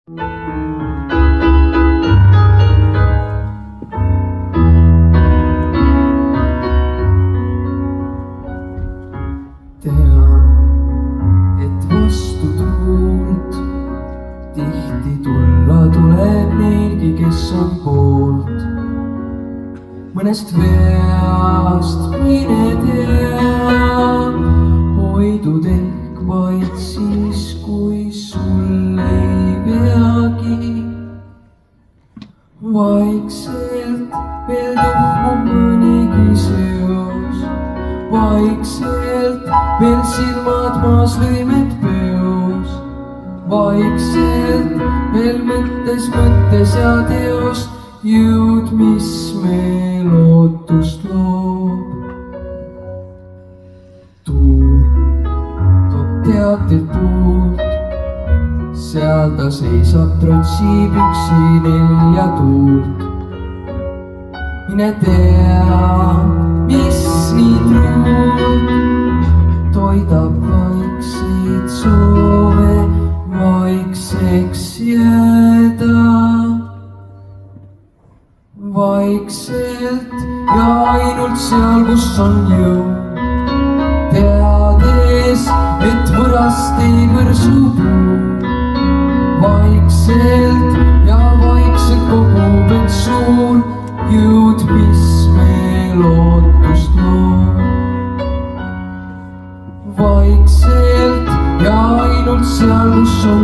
Tean, et vastu tuult tihti tulla tuleb neilgi, kes on poolt. Mõnest veast mine tea, hoidud ehk vaid siis, kui sul ei veagi. Vaikselt veel tuhmub mõnigi seos, vaikselt veel silmad maas lõimed peos, vaikselt veel mõttes ja teos jõud, mis meil lootust loob. Tuul toob teateid puult, seal ta seisab, trotsib üksi nelja tuult. Mine tea, mis nii truult toidab vaikseid soove vaikseks jääda. Vaikselt ja ainult seal, kus on jõud, teades, et võrast ei võrsu puu. Vaikselt ja vaikselt kogub end suur jõud, mis meil lootust loob. Vaikselt ja ainult seal, kus on